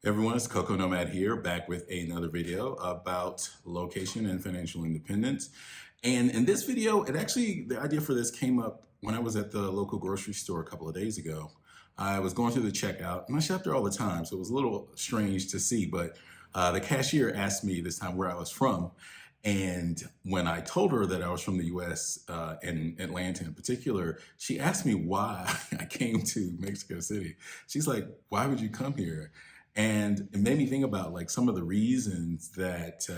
Everyone, it's Coco Nomad here, back with another video about location and financial independence. And in this video, the idea for this came up when I was at the local grocery store a couple of days ago. I was going through the checkout, and I shop there all the time, so it was a little strange to see, but the cashier asked me this time where I was from. And when I told her that I was from the US and Atlanta in particular, she asked me why I came to Mexico City. She's like, "Why would you come here?" And it made me think about like some of the reasons that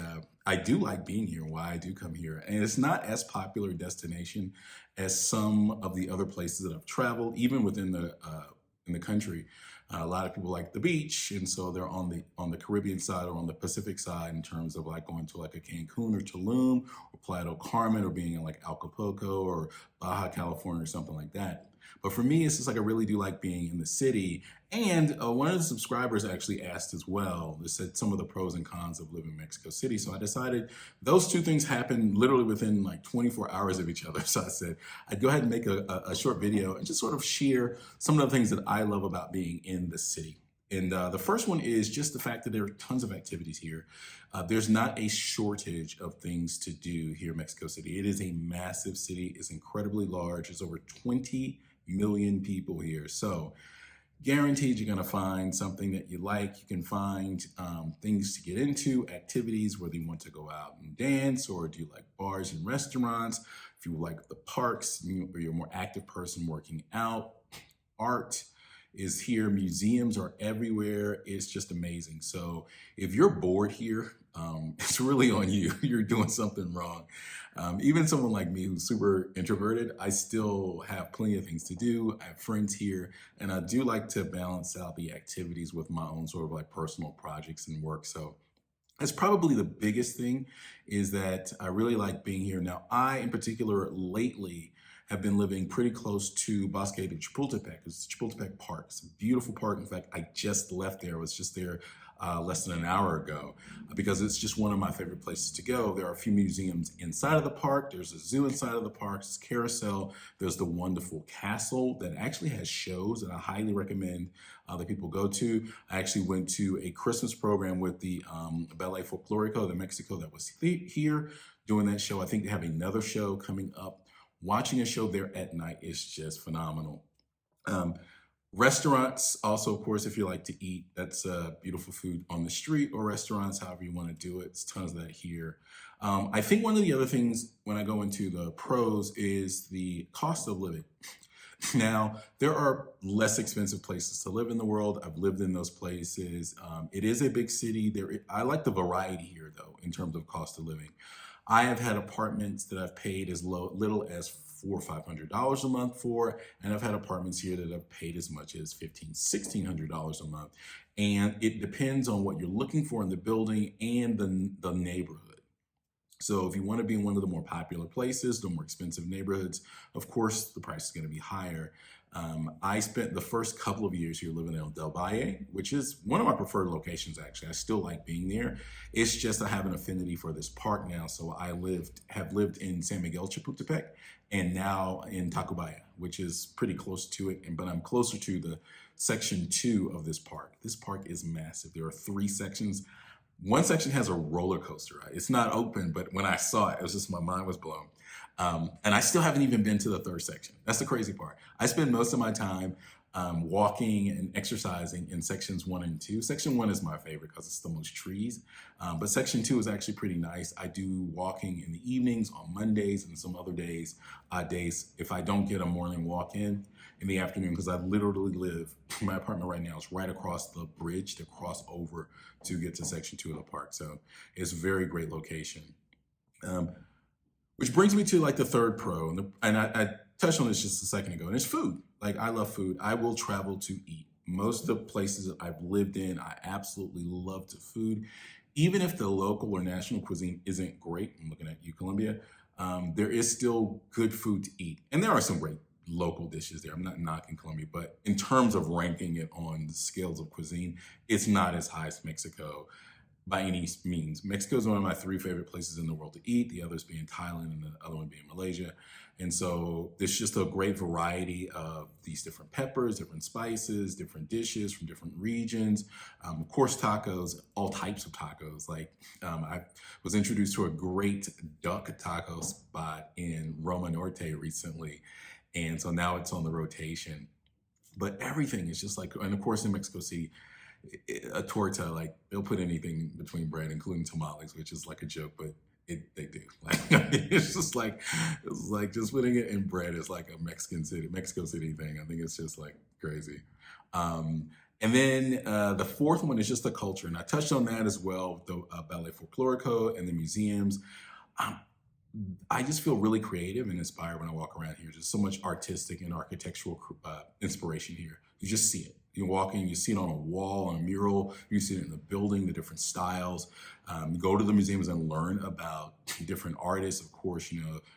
I do like being here, why I do come here. And it's not as popular a destination as some of the other places that I've traveled, even within the country. A lot of people like the beach, and so they're on the Caribbean side or on the Pacific side in terms of like going to like a Cancun or Tulum or Playa del Carmen or being in like Acapulco or Baja California or something like that. But for me, it's just like I really do like being in the city. And one of the subscribers actually asked as well, they said some of the pros and cons of living in Mexico City. So I decided those two things happened literally within like 24 hours of each other. So I said, I'd go ahead and make a short video and just sort of share some of the things that I love about being in the city. And the first one is just the fact that there are tons of activities here. There's not a shortage of things to do here in Mexico City. It is a massive city. It's incredibly large. There's over 20 million people here. So guaranteed you're going to find something that you like. You can find things to get into, activities, whether you want to go out and dance or do you like bars and restaurants. If you like the parks, or you're a more active person working out, art is here. Museums are everywhere. It's just amazing. So if you're bored here, it's really on you. You're doing something wrong. Even someone like me who's super introverted, I still have plenty of things to do. I have friends here, and I do like to balance out the activities with my own sort of like personal projects and work. So that's probably the biggest thing, is that I really like being here. Now, I, in particular, lately have been living pretty close to Bosque de Chapultepec. It's Chapultepec Park. It's a beautiful park. In fact, I just left there. I was just there less than an hour ago because it's just one of my favorite places to go. There are a few museums inside of the park. There's a zoo inside of the park. It's carousel. There's the wonderful castle that actually has shows that I highly recommend that people go to. I actually went to a Christmas program with the Ballet Folklorico de Mexico that was here doing that show. I think they have another show coming up. Watching a show there at night is just phenomenal. Restaurants, also, of course, if you like to eat, that's beautiful food on the street or restaurants, however you want to do it. It's tons of that here. I think one of the other things when I go into the pros is the cost of living. Now, there are less expensive places to live in the world. I've lived in those places. It is a big city. I like the variety here, though, in terms of cost of living. I have had apartments that I've paid as little as $400 or $500 a month for, and I've had apartments here that I've paid as much as $1,500, $1,600 a month. And it depends on what you're looking for in the building and the neighborhood. So if you want to be in one of the more popular places, the more expensive neighborhoods, of course, the price is going to be higher. I spent the first couple of years here living in Del Valle, which is one of my preferred locations, actually. I still like being there. It's just I have an affinity for this park now. So I have lived in San Miguel Chapultepec and now in Tacubaya, which is pretty close to it. But I'm closer to the section 2 of this park. This park is massive. There are 3 sections. One section has a roller coaster ride. It's not open, but when I saw it, it was just, my mind was blown. And I still haven't even been to the 3rd section. That's the crazy part. I spend most of my time walking and exercising in sections 1 and 2. Section 1 is my favorite because it's the most trees. But section 2 is actually pretty nice. I do walking in the evenings on Mondays and some other days, if I don't get a morning walk in the afternoon, because I literally live, my apartment right now is right across the bridge to cross over to get to section 2 of the park. So it's a very great location. Which brings me to like the 3rd pro, and I touched on this just a second ago, and it's food. Like, I love food. I will travel to eat. Most of the places that I've lived in, I absolutely love the food. Even if the local or national cuisine isn't great, I'm looking at you, Colombia, there is still good food to eat. And there are some great local dishes there. I'm not knocking Colombia, but in terms of ranking it on the scales of cuisine, it's not as high as Mexico. by any means. Mexico is one of my three favorite places in the world to eat, the others being Thailand and the other one being Malaysia. And so there's just a great variety of these different peppers, different spices, different dishes from different regions. Of course, tacos, all types of tacos. Like I was introduced to a great duck taco spot in Roma Norte recently. And so now it's on the rotation. But everything is just like, and of course in Mexico City, a torta, like they'll put anything between bread, including tamales, which is like a joke, but they do. Like it's like just putting it in bread is like a Mexico City thing. I think it's just like crazy. Um, and then the fourth one is just the culture, and I touched on that as well. The Ballet Folklorico and the museums. Um, I just feel really creative and inspired when I walk around here. Just so much artistic and architectural inspiration here. You just see it. You walk in, you see it on a wall, on a mural, you see it in the building, the different styles. Go to the museums and learn about different artists. Of course,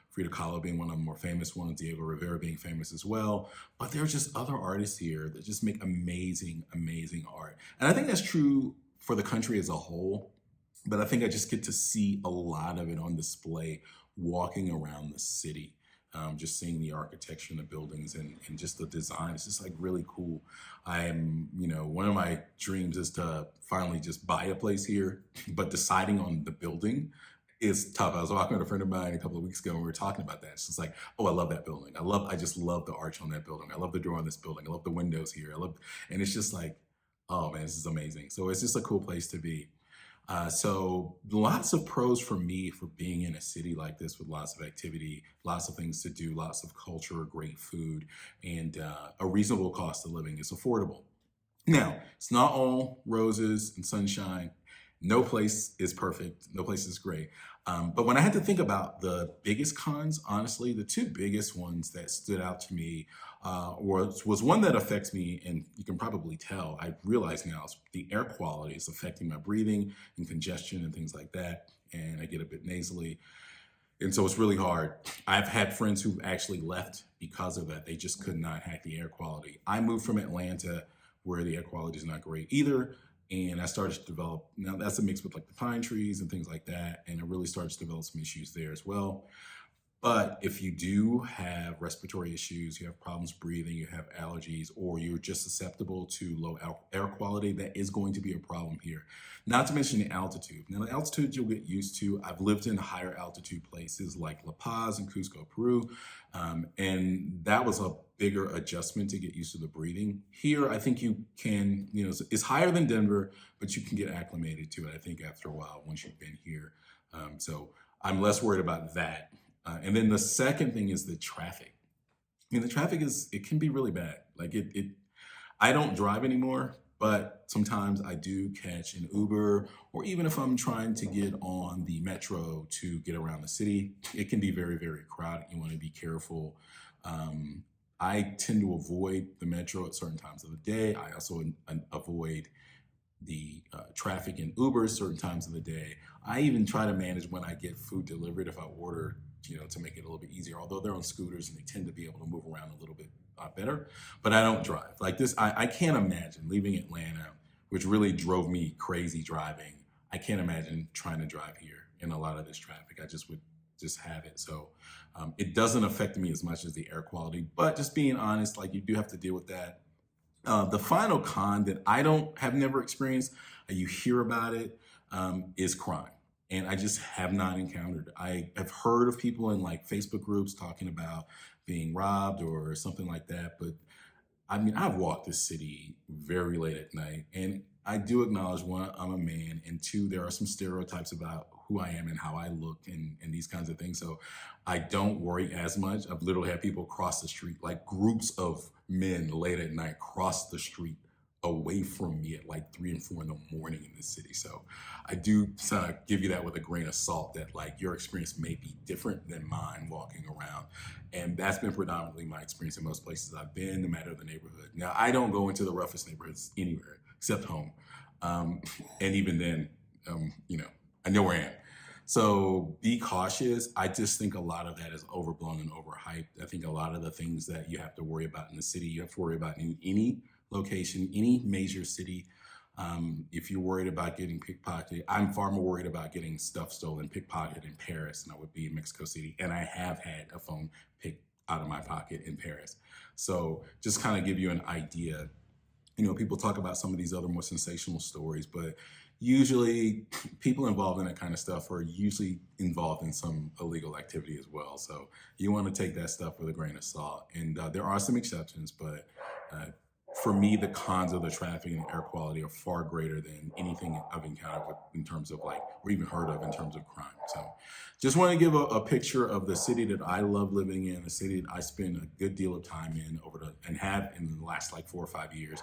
Frida Kahlo being one of the more famous ones, Diego Rivera being famous as well. But there's just other artists here that just make amazing, amazing art. And I think that's true for the country as a whole. But I think I just get to see a lot of it on display walking around the city, just seeing the architecture and the buildings and just the design. It's just like really cool. One of my dreams is to finally just buy a place here, but deciding on the building is tough. I was walking with a friend of mine a couple of weeks ago and we were talking about that. It's just like, oh, I love that building. I just love the arch on that building. I love the door on this building. I love the windows here. And it's just like, oh man, this is amazing. So it's just a cool place to be. So lots of pros for me for being in a city like this with lots of activity, lots of things to do, lots of culture, great food, and a reasonable cost of living. It's affordable. Now, it's not all roses and sunshine. No place is perfect. No place is great. But when I had to think about the biggest cons, honestly, the two biggest ones that stood out to me was one that affects me, and you can probably tell, I realize now, is the air quality is affecting my breathing and congestion and things like that. And I get a bit nasally. And so it's really hard. I've had friends who actually left because of that. They just could not hack the air quality. I moved from Atlanta where the air quality is not great either. And I started to develop, now that's a mix with like the pine trees and things like that. And it really starts to develop some issues there as well. But if you do have respiratory issues, you have problems breathing, you have allergies, or you're just susceptible to low air quality, that is going to be a problem here. Not to mention the altitude. Now, the altitude you'll get used to. I've lived in higher altitude places like La Paz and Cusco, Peru, and that was a bigger adjustment to get used to the breathing. Here, I think you can, it's higher than Denver, but you can get acclimated to it, I think, after a while once you've been here. So I'm less worried about that. And then the second thing is the traffic. I mean, the traffic it can be really bad. Like I don't drive anymore, but sometimes I do catch an Uber, or even if I'm trying to get on the metro to get around the city, it can be very, very crowded. You want to be careful. I tend to avoid the metro at certain times of the day. I also avoid the traffic in Uber certain times of the day. I even try to manage when I get food delivered if I order, to make it a little bit easier, although they're on scooters and they tend to be able to move around a little bit better, but I don't drive. Like this, I can't imagine leaving Atlanta, which really drove me crazy driving. I can't imagine trying to drive here in a lot of this traffic. I just would just have it. So it doesn't affect me as much as the air quality, but just being honest, like you do have to deal with that. The final con that have never experienced, you hear about it, is crime. And I just have not encountered. I have heard of people in like Facebook groups talking about being robbed or something like that. But I mean, I've walked this city very late at night, and I do acknowledge, one, I'm a man, and two, there are some stereotypes about who I am and how I look and these kinds of things. So I don't worry as much. I've literally had people cross the street, like groups of men late at night cross the street away from me at like 3 and 4 in the morning in this city. So I do kind of give you that with a grain of salt, that like your experience may be different than mine walking around. And that's been predominantly my experience in most places I've been, no matter the neighborhood. Now, I don't go into the roughest neighborhoods anywhere except home. And even then, I know where I am. So be cautious. I just think a lot of that is overblown and overhyped. I think a lot of the things that you have to worry about in the city, you have to worry about in any location, any major city. If you're worried about getting pickpocketed, I'm far more worried about getting stuff stolen, pickpocketed in Paris than I would be in Mexico City. And I have had a phone picked out of my pocket in Paris. So just kind of give you an idea. People talk about some of these other more sensational stories, but usually people involved in that kind of stuff are usually involved in some illegal activity as well. So you want to take that stuff with a grain of salt. And there are some exceptions, but uh, for me, the cons of the traffic and the air quality are far greater than anything I've encountered in terms of or even heard of in terms of crime. So just want to give a picture of the city that I love living in, a city that I spend a good deal of time in and have in the last 4 or 5 years,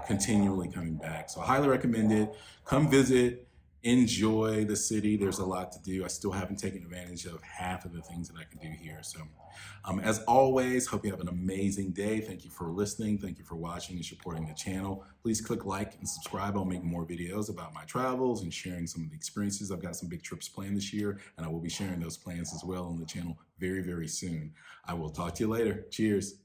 continually coming back. So I highly recommend it. Come visit, enjoy the city. There's a lot to do. I still haven't taken advantage of half of the things that I can do here. So as always, hope you have an amazing day. Thank you for listening. Thank you for watching and supporting the channel. Please click like and subscribe. I'll make more videos about my travels and sharing some of the experiences. I've got some big trips planned this year, and I will be sharing those plans as well on the channel very, very soon. I will talk to you later. Cheers.